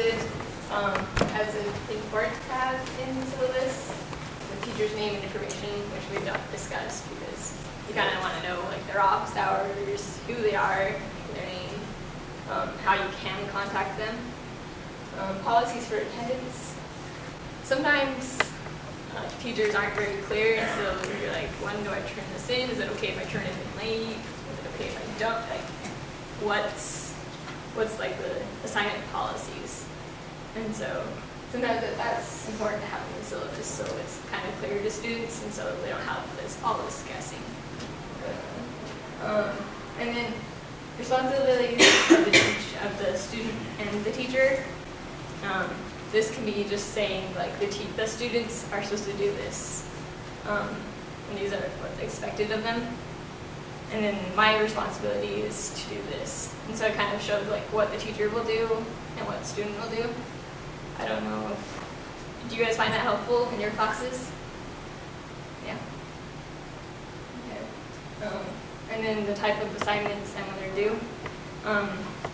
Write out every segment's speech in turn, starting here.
listed as an important tab in the syllabus, the teacher's name and information, which we don't discuss because you kind of want to know like their office hours, who they are, their name, how you can contact them. Policies for attendance. Sometimes teachers aren't very clear, so you're like, when do I turn this in? Is it okay if I turn it in late? Is it okay if I don't? Like, what's like the assignment policies? And so sometimes that's important to have in the syllabus, so it's kind of clear to students, and so they don't have all this guessing. And then responsibilities of the student and the teacher. This can be just saying like the students are supposed to do this, and these are what's expected of them. And then my responsibility is to do this. And so it kind of shows like what the teacher will do and what the student will do. I don't know. Do you guys find that helpful in your classes? Yeah. Okay. And then the type of assignments and when they're due.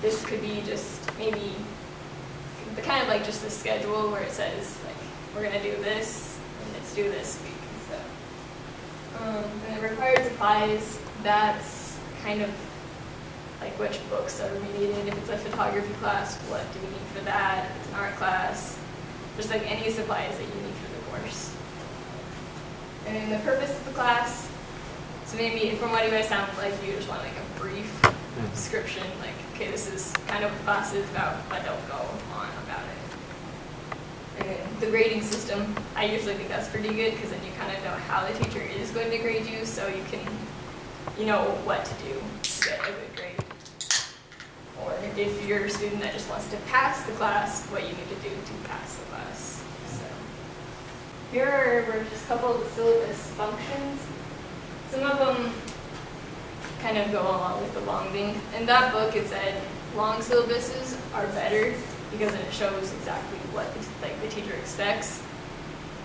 This could be just maybe kind of like just a schedule where it says like we're gonna do this and it's due this week. So, and the required supplies. That's kind of like which books are we needed. If it's a photography class, what do we need for that? If it's an art class, just like any supplies that you need for the course. And then the purpose of the class. So maybe from what you guys sound like, you just want like a brief description, like, okay, this is kind of what the class is about, but don't go on about it. And then the grading system, I usually think that's pretty good because then you kind of know how the teacher is going to grade you, so you know what to do to get a good grade. Or if you're a student that just wants to pass the class, what you need to do to pass the class. So here are just a couple of the syllabus functions. Some of them kind of go along with the long thing. In that book, it said long syllabuses are better because then it shows exactly what the teacher expects.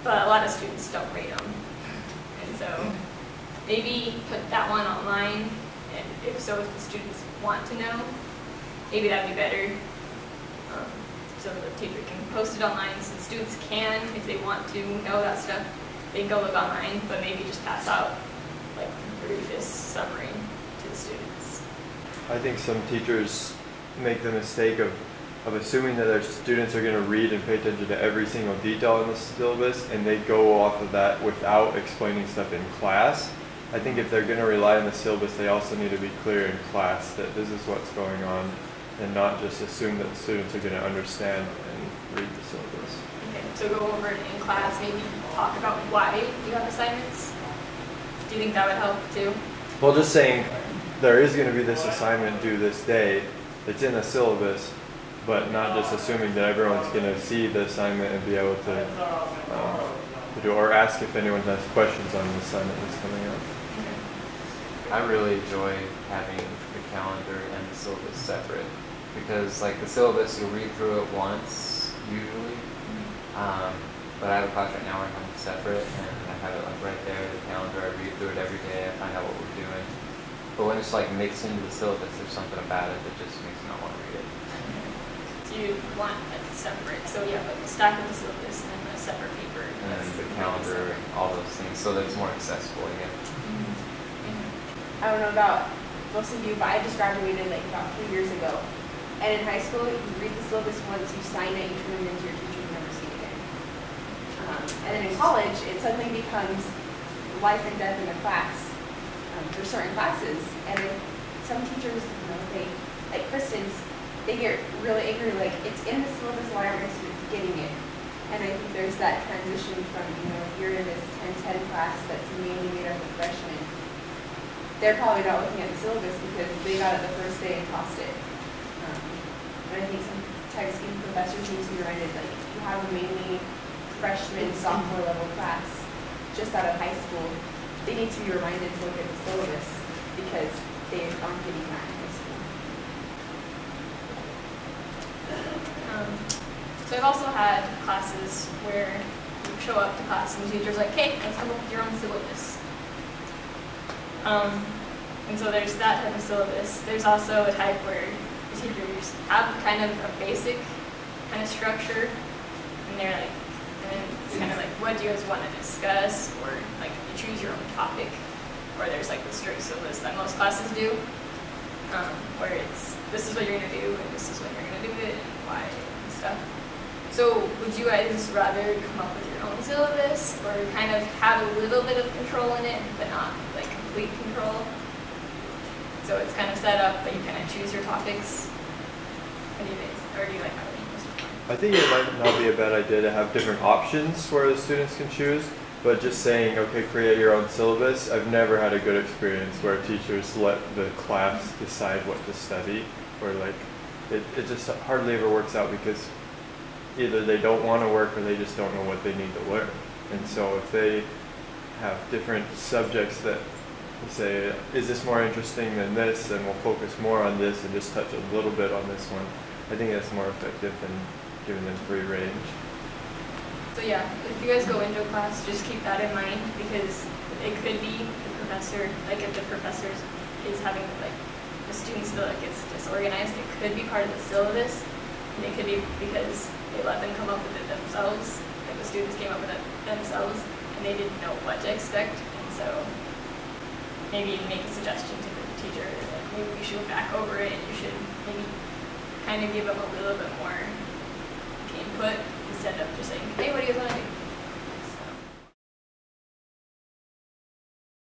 But a lot of students don't rate them, and so maybe put that one online. And if the students want to know, maybe that'd be better. So the teacher can post it online, so the students can, if they want to know that stuff, they can go look online. But maybe just pass out like the briefest summary to the students. I think some teachers make the mistake of assuming that their students are going to read and pay attention to every single detail in the syllabus, and they go off of that without explaining stuff in class. I think if they're going to rely on the syllabus, they also need to be clear in class that this is what's going on, and not just assume that the students are going to understand and read the syllabus. Okay, so go over it in class, maybe talk about why you have assignments. Do you think that would help too? Well, just saying there is going to be this assignment due this day. It's in the syllabus, but not just assuming that everyone's going to see the assignment and be able to do, or ask if anyone has questions on the assignment that's coming up. I really enjoy having the calendar and the syllabus separate because, like, the syllabus you'll read through it once usually, but I have a class right now where I'm separate and I have it like right there, the calendar. I read through it every day. I find out what we're doing. But when it's like mixed into the syllabus, there's something about it that just makes me not want to read it. So you want like separate, so you have like a stack of the syllabus and then a separate paper. And then the calendar and all those things, so that it's more accessible again. I don't know about most of you, but I just graduated like about 3 years ago. And in high school, you read the syllabus once, you sign it, you turn it into your teacher, you never see it again. And then in college, it suddenly becomes life and death in a class for certain classes. And then some teachers, they, like Kristin's, they get really angry, like, it's in the syllabus, why aren't my students getting it? And I think there's that transition from, you're in this 10-10 class that's mainly made up of freshmen. They're probably not looking at the syllabus because they got it the first day and tossed it. But I think sometimes even professors need to be reminded, like, if you have a mainly freshman, sophomore level class just out of high school, they need to be reminded to look at the syllabus because they aren't getting that in high school. So I've also had classes where you show up to class and the teacher's like, hey, let's come up with your own syllabus. And so there's that type of syllabus. There's also a type where the teachers have kind of a basic kind of structure, and they're like, and then it's kind of like, what do you guys want to discuss, or like you choose your own topic, or there's like the strict syllabus that most classes do, where it's this is what you're gonna do and this is when you're gonna do it and why and stuff. So would you guys rather come up with your own syllabus, or kind of have a little bit of control in it, but not like complete control? So it's kind of set up, but you kind of choose your topics. What do you guys, or do you like how it is? I think it might not be a bad idea to have different options where the students can choose, but just saying, okay, create your own syllabus. I've never had a good experience where teachers let the class decide what to study, or like it just hardly ever works out because either they don't want to work or they just don't know what they need to learn. And so if they have different subjects that say, is this more interesting than this, then we'll focus more on this and just touch a little bit on this one. I think that's more effective than giving them free range. So yeah, if you guys go into a class, just keep that in mind, because it could be the professor, like if the professor is having like the students feel like it's disorganized, it could be part of the syllabus, and it could be because they let them come up with it themselves, like the students came up with it themselves, and they didn't know what to expect, and so maybe make a suggestion to the teacher, like maybe we should go back over it, and you should maybe kind of give them a little bit more input instead of just saying, hey, what do you guys want to do?